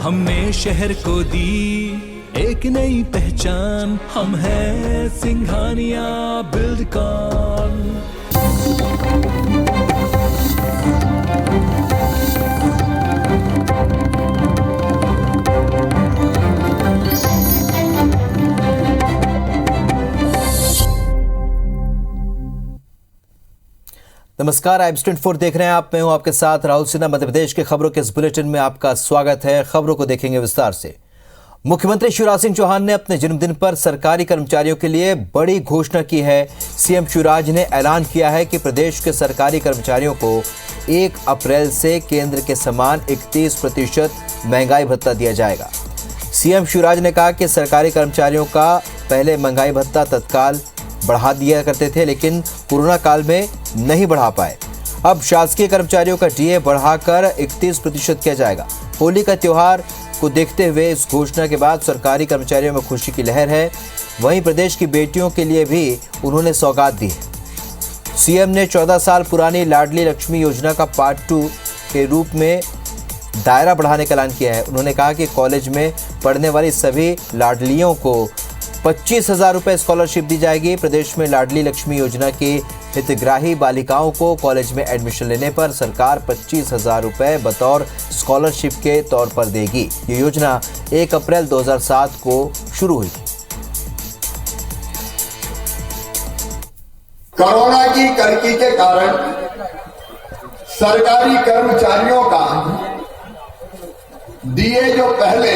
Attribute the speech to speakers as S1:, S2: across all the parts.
S1: हमने शहर को दी एक नई पहचान, हम हैं सिंघानिया बिल्डकॉन।
S2: नमस्कार, IBS 24 देख रहे हैं आप। मैं हूं आपके साथ राहुल सिन्हा। मध्य प्रदेश के खबरों के इस बुलेटिन में आपका स्वागत है। खबरों को देखेंगे विस्तार से। मुख्यमंत्री शिवराज सिंह चौहान ने अपने जन्मदिन पर सरकारी कर्मचारियों के लिए बड़ी घोषणा की है। सीएम शिवराज ने ऐलान किया है कि प्रदेश के सरकारी कर्मचारियों को 1 अप्रैल से केंद्र के समान 31% महंगाई भत्ता दिया जाएगा। सीएम शिवराज ने कहा कि सरकारी कर्मचारियों का पहले महंगाई भत्ता तत्काल बढ़ा दिया करते थे, लेकिन कोरोना काल में नहीं बढ़ा पाए। अब शासकीय कर्मचारियों का डीए बढ़ाकर 31% किया जाएगा। होली का त्योहार को देखते हुए इस घोषणा के बाद सरकारी कर्मचारियों में खुशी की लहर है। वहीं प्रदेश की बेटियों के लिए भी उन्होंने सौगात दी है। सीएम ने 14 साल पुरानी लाडली लक्ष्मी योजना का पार्ट 2 के रूप में दायरा बढ़ाने का ऐलान किया है। उन्होंने कहा कि कॉलेज में पढ़ने वाली सभी लाडलियों को 25,000 रुपये स्कॉलरशिप दी जाएगी। प्रदेश में लाडली लक्ष्मी योजना की हितग्राही बालिकाओं को कॉलेज में एडमिशन लेने पर सरकार 25,000 रुपये बतौर स्कॉलरशिप के तौर पर देगी। ये योजना 1 अप्रैल 2007 को शुरू हुई।
S3: कोरोना की कर्की के कारण सरकारी कर्मचारियों का डीए जो पहले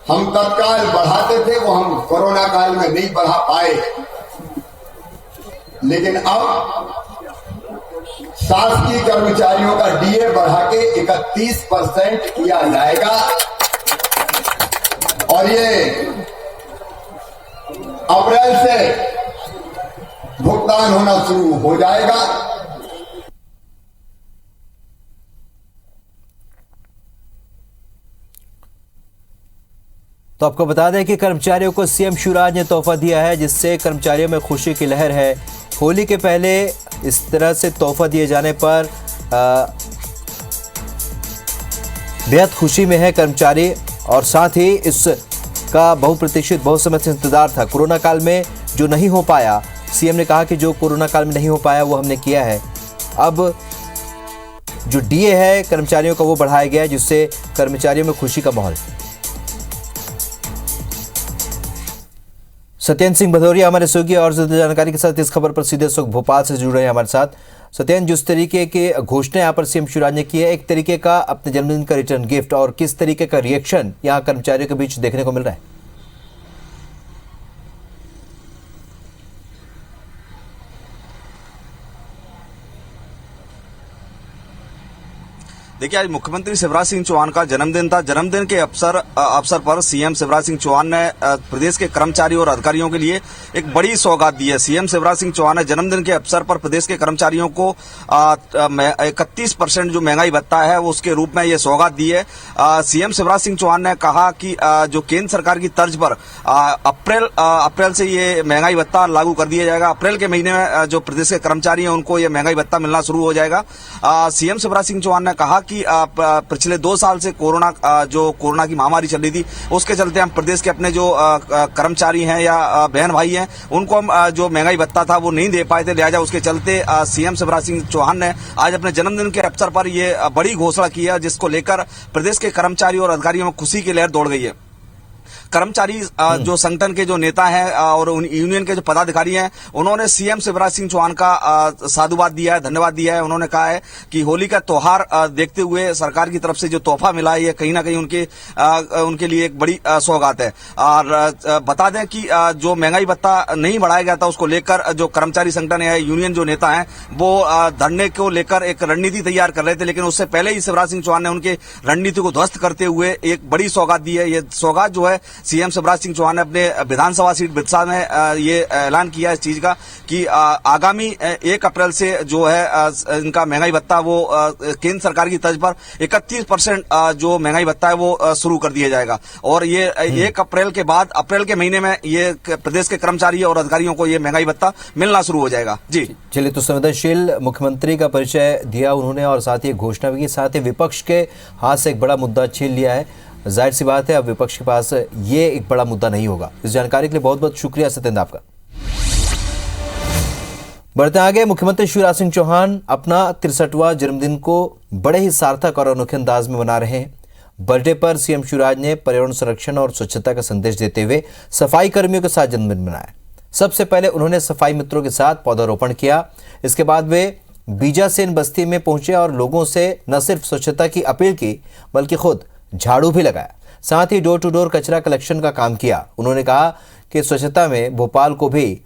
S3: हम तत्काल बढ़ाते थे, वो हम कोरोना काल में नहीं बढ़ा पाए, लेकिन अब शासकीय कर्मचारियों का डीए बढ़ा के 31% किया जाएगा और ये अप्रैल से भुगतान होना शुरू हो जाएगा।
S2: तो आपको बता दें कि कर्मचारियों को सीएम शिवराज ने तोहफा दिया है, जिससे कर्मचारियों में खुशी की लहर है। होली के पहले इस तरह से तोहफा दिए जाने पर बेहद खुशी में है कर्मचारी, और साथ ही इसका बहुप्रतीक्षित बहुत समय से इंतजार था। कोरोना काल में जो नहीं हो पाया, सीएम ने कहा कि जो कोरोना काल में नहीं हो पाया वो हमने किया है। अब जो डीए है कर्मचारियों का वो बढ़ाया गया है, जिससे कर्मचारियों में खुशी का माहौल। सत्येंद्र सिंह भदौरिया हमारे सहयोगी और ज्यादा जानकारी के साथ इस खबर पर सीधे इस वक्त भोपाल से जुड़ रहे हैं हमारे साथ। सत्येंद्र, जिस तरीके के घोषणा यहाँ पर सीएम शिवराज ने की है, एक तरीके का अपने जन्मदिन का रिटर्न गिफ्ट, और किस तरीके का रिएक्शन यहाँ कर्मचारियों के बीच देखने को मिल रहा है?
S4: देखिए, आज मुख्यमंत्री शिवराज सिंह चौहान का जन्मदिन था। जन्मदिन के अवसर पर सीएम शिवराज सिंह चौहान ने प्रदेश के कर्मचारियों और अधिकारियों के लिए एक बड़ी सौगात दी है। सीएम शिवराज सिंह चौहान ने जन्मदिन के अवसर पर प्रदेश के कर्मचारियों को 31% जो महंगाई भत्ता है वो उसके रूप में ये सौगात दी है। सीएम शिवराज सिंह चौहान ने कहा कि जो केंद्र सरकार की तर्ज पर अप्रैल से ये महंगाई भत्ता लागू कर दिया जाएगा। अप्रैल के महीने में जो प्रदेश के कर्मचारी हैं उनको ये महंगाई भत्ता मिलना शुरू हो जाएगा। सीएम शिवराज सिंह चौहान ने कहा कि पिछले 2 साल से कोरोना की महामारी चल रही थी, उसके चलते हम प्रदेश के अपने जो कर्मचारी हैं या बहन भाई हैं उनको हम जो महंगाई भत्ता था वो नहीं दे पाए थे। लिहाजा उसके चलते सीएम शिवराज सिंह चौहान ने आज अपने जन्मदिन के अवसर पर ये बड़ी घोषणा की है, जिसको लेकर प्रदेश के कर्मचारी और अधिकारियों में खुशी की लहर दौड़ गई है। कर्मचारी जो संगठन के जो नेता हैं और उन यूनियन के जो पदाधिकारी हैं, उन्होंने सीएम शिवराज सिंह चौहान का साधुवाद दिया है, धन्यवाद दिया है। उन्होंने कहा है कि होली का त्योहार देखते हुए सरकार की तरफ से जो तोहफा मिला है, ये कहीं ना कहीं उनके लिए एक बड़ी सौगात है। और बता दें कि जो महंगाई भत्ता नहीं बढ़ाया गया था, उसको लेकर जो कर्मचारी संगठन है, यूनियन जो नेता हैं, वो धरने को लेकर एक रणनीति तैयार कर रहे थे, लेकिन उससे पहले ही शिवराज सिंह चौहान ने उनके रणनीति को ध्वस्त करते हुए एक बड़ी सौगात दी है। ये सौगात जो है सीएम शिवराज सिंह चौहान ने अपने विधानसभा सीट बिरसा में ये ऐलान किया इस चीज का कि आगामी 1 अप्रैल से जो है इनका महंगाई भत्ता वो केंद्र सरकार की तर्ज पर 31% जो महंगाई भत्ता है वो शुरू कर दिया जाएगा। और ये 1 अप्रैल के बाद अप्रैल के महीने में ये प्रदेश के कर्मचारी और अधिकारियों को ये महंगाई भत्ता मिलना शुरू हो जाएगा। जी
S2: चलिए, तो संवेदनशील मुख्यमंत्री का परिचय दिया उन्होंने और साथ ही घोषणा भी की, साथ ही विपक्ष के हाथ से एक बड़ा मुद्दा छीन लिया है। जाहिर सी बात है अब विपक्ष के पास ये एक बड़ा मुद्दा नहीं होगा। इस जानकारी के लिए बहुत बहुत शुक्रिया सत्येंद्र आपका। बढ़ते आगे, मुख्यमंत्री शिवराज सिंह चौहान अपना 63वां जन्मदिन को बड़े ही सार्थक और अनोखे अंदाज में मना रहे हैं। बर्थडे पर सीएम शिवराज ने पर्यावरण संरक्षण और स्वच्छता का संदेश देते हुए सफाई कर्मियों के साथ जन्मदिन मनाया। सबसे पहले उन्होंने सफाई मित्रों के साथ पौधारोपण किया। इसके बाद वे बीजासेन बस्ती में पहुंचे और लोगों से न सिर्फ स्वच्छता की अपील की बल्कि खुद झाड़ू भी लगाया। साथ ही डोर टू डोर कचरा कलेक्शन का काम किया। उन्होंने कहा कि स्वच्छता में भोपाल को भी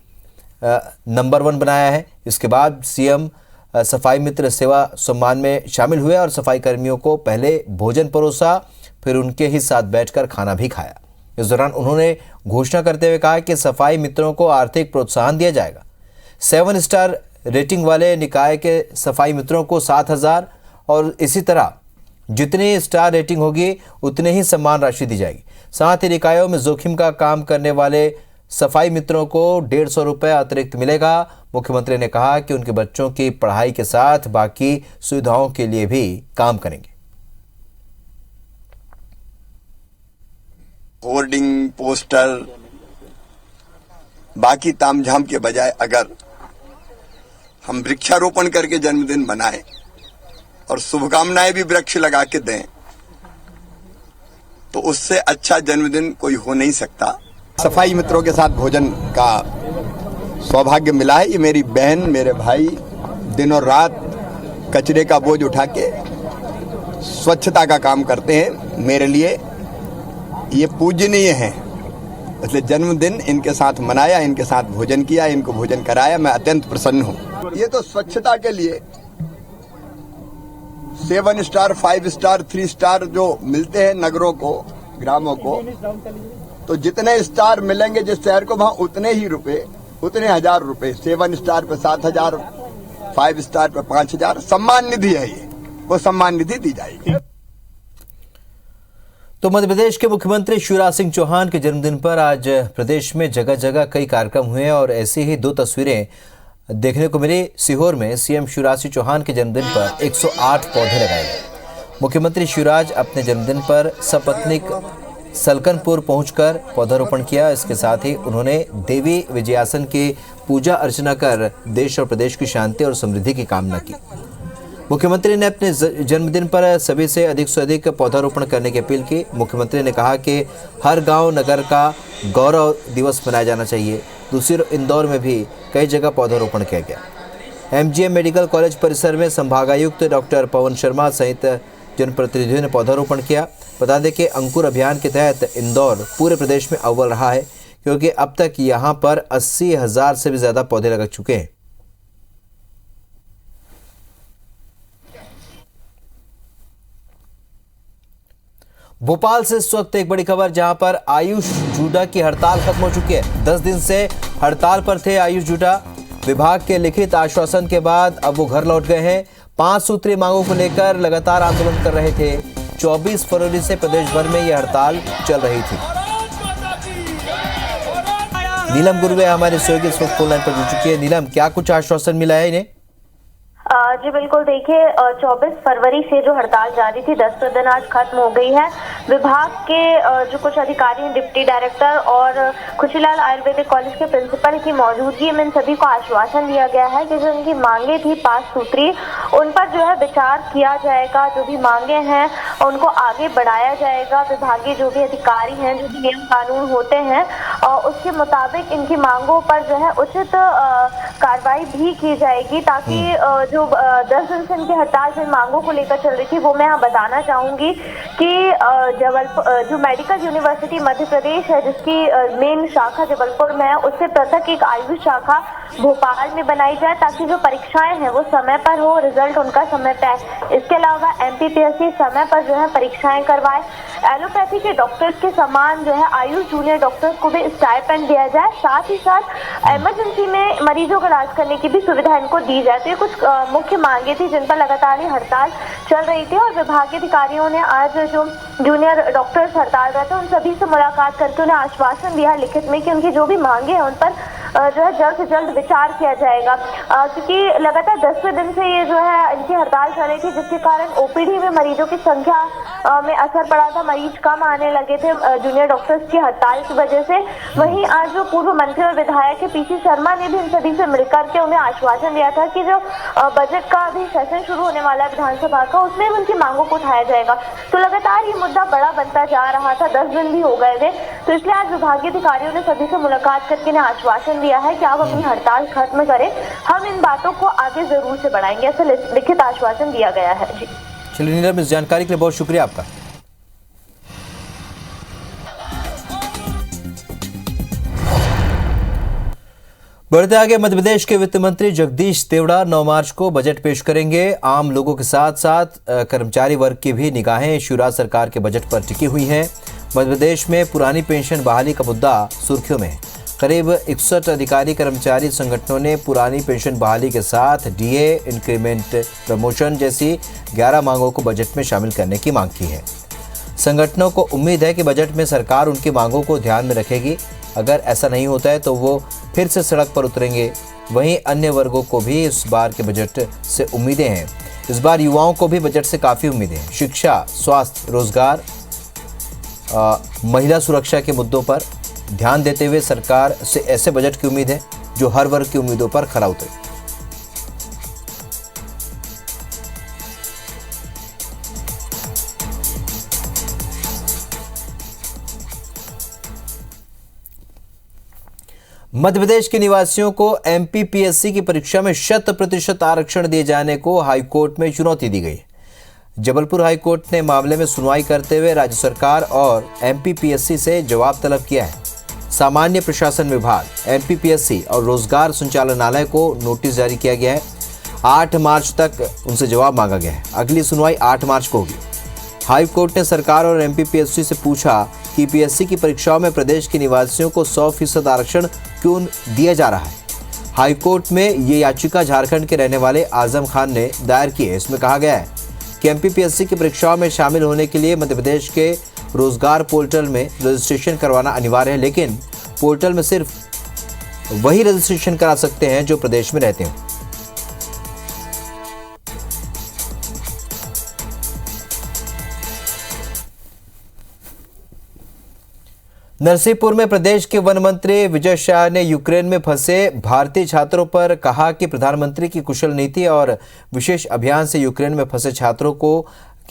S2: नंबर 1 बनाया है। इसके बाद सीएम सफाई मित्र सेवा सम्मान में शामिल हुए और सफाई कर्मियों को पहले भोजन परोसा, फिर उनके ही साथ बैठकर खाना भी खाया। इस दौरान उन्होंने घोषणा करते हुए कहा कि सफाई मित्रों को आर्थिक प्रोत्साहन दिया जाएगा। 7 स्टार रेटिंग वाले निकाय के सफाई मित्रों को 7,000 और इसी तरह जितनी स्टार रेटिंग होगी उतने ही सम्मान राशि दी जाएगी। साथ ही निकायों में जोखिम का काम करने वाले सफाई मित्रों को 150 रुपये अतिरिक्त मिलेगा। मुख्यमंत्री ने कहा कि उनके बच्चों की पढ़ाई के साथ बाकी सुविधाओं के लिए भी काम करेंगे।
S3: होर्डिंग, पोस्टर, बाकी तामझाम के बजाय अगर हम वृक्षारोपण करके जन्मदिन मनाएं और शुभकामनाएं भी वृक्ष लगा के दें तो उससे अच्छा जन्मदिन कोई हो नहीं सकता। सफाई मित्रों के साथ भोजन का सौभाग्य मिला है। ये मेरी बहन, मेरे भाई दिन और रात कचरे का बोझ उठा के स्वच्छता का काम करते हैं। मेरे लिए ये पूजनीय है, इसलिए जन्मदिन इनके साथ मनाया, इनके साथ भोजन किया, इनको भोजन कराया। मैं अत्यंत प्रसन्न हूँ। ये तो स्वच्छता के लिए 7 स्टार, 5 स्टार, 3 स्टार जो मिलते हैं नगरों को, ग्रामों को, तो जितने स्टार मिलेंगे जिस शहर को वहां उतने ही रुपए, उतने 1000 रुपए। 7 स्टार पे 7,000, 5 स्टार पे 5,000 सम्मान निधि है। ये वो सम्मान निधि दी जाएगी।
S2: तो मध्य प्रदेश के मुख्यमंत्री शिवराज सिंह चौहान के जन्मदिन पर आज प्रदेश में जगह जगह कई कार्यक्रम हुए और ऐसी ही 2 तस्वीरें देखने को मिली। सीहोर में सीएम शिवराज सिंह चौहान के जन्मदिन पर 108 पौधे लगाए गए। मुख्यमंत्री शिवराज अपने जन्मदिन पर सपत्नीक सलकनपुर पहुंचकर पौधारोपण किया। इसके साथ ही उन्होंने देवी विजयासन की पूजा अर्चना कर देश और प्रदेश की शांति और समृद्धि की कामना की। मुख्यमंत्री ने अपने जन्मदिन पर सभी से अधिक पौधारोपण करने की अपील की। मुख्यमंत्री ने कहा कि हर गांव नगर का गौरव दिवस मनाया जाना चाहिए। दूसरी ओर इंदौर में भी कई जगह पौधारोपण किया गया। एमजीएम मेडिकल कॉलेज परिसर में संभागायुक्त डॉक्टर पवन शर्मा सहित जनप्रतिनिधियों ने पौधारोपण किया। बता दें कि अंकुर अभियान के तहत इंदौर पूरे प्रदेश में अव्वल रहा है, क्योंकि अब तक यहां पर 80,000 से भी ज्यादा पौधे लग चुके हैं। भोपाल से इस वक्त एक बड़ी खबर, जहां पर आयुष जूडा की हड़ताल खत्म हो चुकी है। 10 दिन से हड़ताल पर थे आयुष जूडा। विभाग के लिखित आश्वासन के बाद अब वो घर लौट गए हैं। 5 सूत्रीय मांगों को लेकर लगातार आंदोलन कर रहे थे। 24 फरवरी से प्रदेश भर में यह हड़ताल चल रही थी। नीलम गुरुवे हमारे सहयोगी इस वक्त फोन लाइन पर जुड़ चुकी है। नीलम, क्या कुछ आश्वासन मिला है इन्हें?
S5: जी बिल्कुल, देखिए 24 फरवरी से जो हड़ताल जारी थी 10 दिन आज खत्म हो गई है। विभाग के जो कुछ अधिकारी हैं, डिप्टी डायरेक्टर और खुशीलाल आयुर्वेदिक कॉलेज के प्रिंसिपल की मौजूदगी में इन सभी को आश्वासन दिया गया है कि जो उनकी मांगे थी 5 सूत्री, उन पर जो है विचार किया जाएगा। जो भी मांगे हैं उनको आगे बढ़ाया जाएगा। विभागीय जो भी अधिकारी हैं, जो भी नियम कानून होते हैं उसके मुताबिक इनकी मांगों पर जो है उचित कार्रवाई भी की जाएगी, ताकि जो 10 दिन से इनकी हड़ताल जिन मांगों को लेकर चल रही थी वो मैं यहाँ बताना चाहूंगी कि जबलपुर जो मेडिकल यूनिवर्सिटी मध्य प्रदेश है, जिसकी मेन शाखा जबलपुर में है, उससे पृथक एक आयुष शाखा भोपाल में बनाई जाए, ताकि जो परीक्षाएं हैं वो समय पर हो, रिजल्ट उनका समय पे आए। इसके अलावा एमपीपीएससी समय पर जो है परीक्षाएं करवाए। एलोपैथी के डॉक्टर्स के समान जो है आयुष जूनियर डॉक्टर्स को भी स्टाइपेंड दिया जाए। साथ ही साथ इमरजेंसी में मरीजों का इलाज करने की भी सुविधा इनको दी जाए। तो ये कुछ मुख्य मांगे थी जिन पर लगातार ये हड़ताल चल रही थी, और विभागीय अधिकारियों ने आज जो जूनियर डॉक्टर्स हड़ताल रहते हैं उन सभी से मुलाकात करके उन्हें आश्वासन दिया लिखित में कि उनकी जो भी मांगे हैं उन पर जो है जल्द से जल्द विचार किया जाएगा, क्योंकि लगातार 10वें दिन से ये जो है इनकी हड़ताल चल रही थी, जिसके कारण ओपीडी में मरीजों की संख्या में असर पड़ा था। मरीज कम आने लगे थे जूनियर डॉक्टर्स की हड़ताल की वजह से। वहीं आज जो पूर्व मंत्री और विधायक के पीसी शर्मा ने भी इन सभी से मिलकर के उन्हें आश्वासन दिया था कि जो बजट का अभी सेशन शुरू होने वाला है विधानसभा का, उसमें उनकी मांगों को उठाया जाएगा। तो लगातार ये मुद्दा बड़ा बनता जा रहा था, 10 दिन भी हो गए थे। तो इसलिए आज विभागीय अधिकारियों ने सभी से मुलाकात करके इन्हें आश्वासन दिया है कि आप अपनी हड़ताल खत्म करें, हम इन बातों को आगे जरूर से बढ़ाएंगे, ऐसा लिखित आश्वासन दिया गया है। जी
S2: चलिए नीलम, इस जानकारी के लिए बहुत शुक्रिया आपका। बढ़ते आगे, मध्य प्रदेश के वित्त मंत्री जगदीश देवड़ा 9 मार्च को बजट पेश करेंगे। आम लोगों के साथ साथ कर्मचारी वर्ग की भी निगाहें शिवराज सरकार के बजट पर टिकी हुई हैं। मध्य प्रदेश में पुरानी पेंशन बहाली का मुद्दा सुर्खियों में है। करीब 61 अधिकारी कर्मचारी संगठनों ने पुरानी पेंशन बहाली के साथ डीए, इंक्रीमेंट, प्रमोशन जैसी 11 मांगों को बजट में शामिल करने की मांग की है। संगठनों को उम्मीद है कि बजट में सरकार उनकी मांगों को ध्यान में रखेगी। अगर ऐसा नहीं होता है तो वो फिर से सड़क पर उतरेंगे। वहीं अन्य वर्गों को भी इस बार के बजट से उम्मीदें हैं। इस बार युवाओं को भी बजट से काफ़ी उम्मीदें हैं। शिक्षा, स्वास्थ्य, रोजगार, महिला सुरक्षा के मुद्दों पर ध्यान देते हुए सरकार से ऐसे बजट की उम्मीद है जो हर वर्ग की उम्मीदों पर खरा उतरे। मध्य प्रदेश के निवासियों को एमपीपीएससी की परीक्षा में 100% आरक्षण दिए जाने को हाईकोर्ट में चुनौती दी गई। जबलपुर हाईकोर्ट ने मामले में सुनवाई करते हुए राज्य सरकार और एमपीपीएससी से जवाब तलब किया है। सामान्य प्रशासन विभाग, एमपीपीएससी और रोजगार संचालनालय को नोटिस जारी किया गया है। 8 मार्च तक उनसे जवाब मांगा गया है। अगली सुनवाई 8 मार्च को होगी। हाईकोर्ट ने सरकार और एमपीपीएससी से पूछा कि पीएससी की परीक्षाओं में प्रदेश के निवासियों को 100% आरक्षण क्यों दिया जा रहा है। हाईकोर्ट में ये याचिका झारखंड के रहने वाले आजम खान ने दायर की है। इसमें कहा गया है कि एमपीपीएससी की परीक्षाओं में शामिल होने के लिए मध्य प्रदेश के रोजगार पोर्टल में रजिस्ट्रेशन करवाना अनिवार्य है, लेकिन पोर्टल में सिर्फ वही रजिस्ट्रेशन करा सकते हैं जो प्रदेश में रहते हैं। नरसिंहपुर में प्रदेश के वन मंत्री विजय शाह ने यूक्रेन में फंसे भारतीय छात्रों पर कहा कि प्रधानमंत्री की कुशल नीति और विशेष अभियान से यूक्रेन में फंसे छात्रों को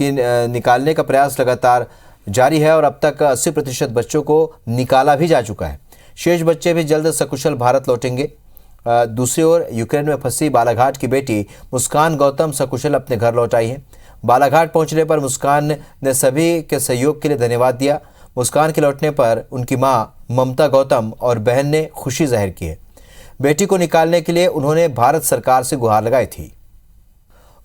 S2: निकालने का प्रयास लगातार जारी है और अब तक 80% बच्चों को निकाला भी जा चुका है। शेष बच्चे भी जल्द सकुशल भारत लौटेंगे। दूसरी ओर यूक्रेन में फंसी बालाघाट की बेटी मुस्कान गौतम सकुशल अपने घर लौट आई है। बालाघाट पहुंचने पर मुस्कान ने सभी के सहयोग के लिए धन्यवाद दिया। मुस्कान के लौटने पर उनकी मां ममता गौतम और बहन ने खुशी जाहिर की है। बेटी को निकालने के लिए उन्होंने भारत सरकार से गुहार लगाई थी।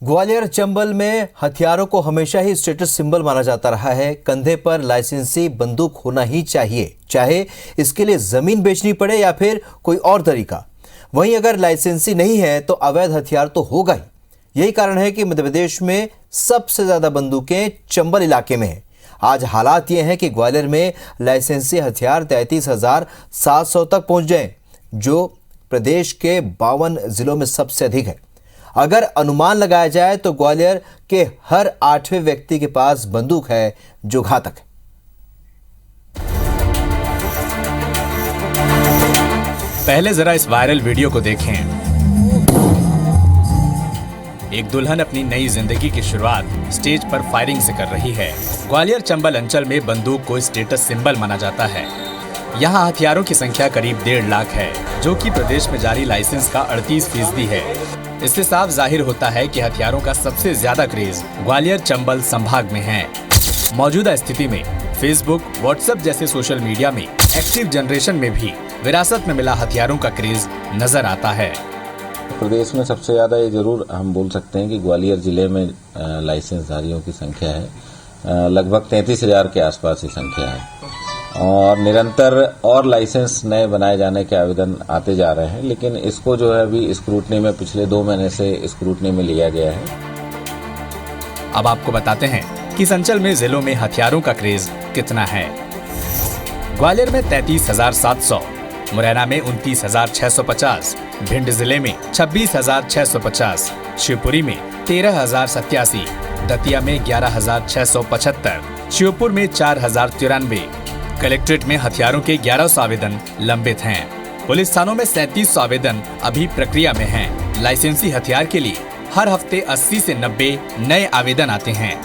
S2: ग्वालियर चंबल में हथियारों को हमेशा ही स्टेटस सिंबल माना जाता रहा है। कंधे पर लाइसेंसी बंदूक होना ही चाहिए, चाहे इसके लिए जमीन बेचनी पड़े या फिर कोई और तरीका। वहीं अगर लाइसेंसी नहीं है तो अवैध हथियार तो होगा ही। यही कारण है कि मध्य प्रदेश में सबसे ज्यादा बंदूकें चंबल इलाके में हैं। आज हालात ये हैं कि ग्वालियर में लाइसेंसी हथियार 33,700 तक पहुंच गए, जो प्रदेश के 52 जिलों में सबसे अधिक है। अगर अनुमान लगाया जाए तो ग्वालियर के हर 8वें व्यक्ति के पास बंदूक है, जो घातक है।
S6: पहले जरा इस वायरल वीडियो को देखें। एक दुल्हन अपनी नई जिंदगी की शुरुआत स्टेज पर फायरिंग से कर रही है। ग्वालियर चंबल अंचल में बंदूक को स्टेटस सिंबल माना जाता है। यहाँ हथियारों की संख्या करीब 1.5 लाख है, जो कि प्रदेश में जारी लाइसेंस का 38% है। इससे साफ जाहिर होता है कि हथियारों का सबसे ज्यादा क्रेज ग्वालियर चंबल संभाग में है। मौजूदा स्थिति में फेसबुक, व्हाट्सएप जैसे सोशल मीडिया में एक्टिव जनरेशन में भी विरासत में मिला हथियारों का क्रेज नजर आता है।
S7: प्रदेश में सबसे ज्यादा ये जरूर हम बोल सकते हैं कि ग्वालियर जिले में लाइसेंसधारियों की संख्या है, लगभग 33,000 के आसपास ही संख्या है और निरंतर और लाइसेंस नए बनाए जाने के आवेदन आते जा रहे हैं, लेकिन इसको जो है अभी स्क्रूटनी में पिछले 2 महीने से स्क्रूटनी में लिया गया है।
S6: अब आपको बताते हैं कि इस अंचल में जिलों में हथियारों का क्रेज कितना है। ग्वालियर में 33,700, मुरैना में 29,650, भिंड जिले में 26,650, शिवपुरी में 13,087, दतिया में 11,675, श्योपुर में 4,093। कलेक्ट्रेट में हथियारों के 1100 आवेदन लंबित हैं। पुलिस थानों में 3700 आवेदन अभी प्रक्रिया में हैं। लाइसेंसी हथियार के लिए हर हफ्ते 80 से 90 नए आवेदन आते हैं।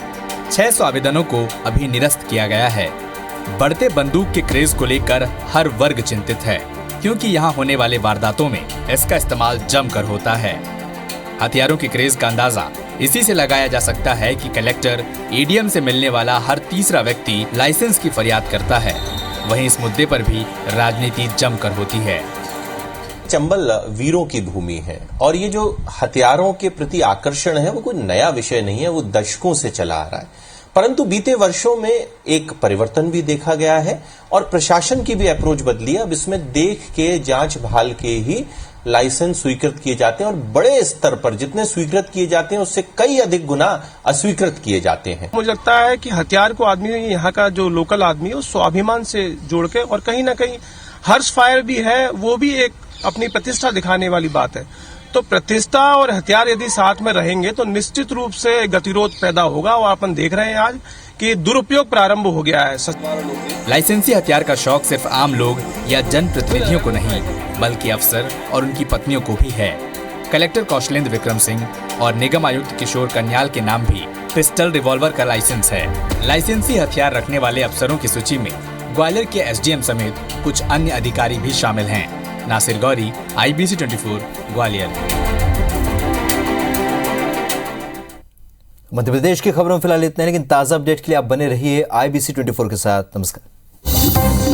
S6: 600 आवेदनों को अभी निरस्त किया गया है। बढ़ते बंदूक के क्रेज को लेकर हर वर्ग चिंतित है, क्योंकि यहाँ होने वाले वारदातों में इसका इस्तेमाल जमकर होता है। हथियारों के क्रेज का अंदाजा इसी से लगाया जा सकता है कि कलेक्टर एडीएम से मिलने वाला हर तीसरा व्यक्ति लाइसेंस की फरियाद करता है। वहीं इस मुद्दे पर भी राजनीति जमकर होती है।
S8: चंबल वीरों की भूमि है और ये जो हथियारों के प्रति आकर्षण है वो कोई नया विषय नहीं है, वो दशकों से चला आ रहा है। परंतु बीते वर्षों में एक परिवर्तन भी देखा गया है और प्रशासन की भी अप्रोच बदली है। अब इसमें देख के, जांच भाल के ही लाइसेंस स्वीकृत किए जाते हैं और बड़े स्तर पर जितने स्वीकृत किए जाते हैं उससे कई अधिक गुना अस्वीकृत किए जाते हैं।
S9: मुझे लगता है कि हथियार को आदमी, यहाँ का जो लोकल आदमी है, उस स्वाभिमान से जोड़ के और कहीं ना कहीं हर्ष फायर भी है, वो भी एक अपनी प्रतिष्ठा दिखाने वाली बात है। तो प्रतिष्ठा और हथियार यदि साथ में रहेंगे तो निश्चित रूप से गतिरोध पैदा होगा और अपन देख रहे हैं आज कि दुरुपयोग प्रारंभ हो गया है।
S6: लाइसेंसी हथियार का शौक सिर्फ आम लोग या जनप्रतिनिधियों को नहीं, बल्कि अफसर और उनकी पत्नियों को भी है। कलेक्टर कौशलेंद्र विक्रम सिंह और निगम आयुक्त किशोर कन्याल के नाम भी पिस्टल, रिवॉल्वर का लाइसेंस है। लाइसेंसी हथियार रखने वाले अफसरों की सूची में ग्वालियर के एसडीएम समेत कुछ अन्य अधिकारी भी शामिल हैं। नासिर गौरी, IBC 24, ग्वालियर।
S2: मध्य प्रदेश की खबरों में फिलहाल इतना है, लेकिन ताज़ा अपडेट के लिए आप बने रहिए IBC 24 के साथ। नमस्कार।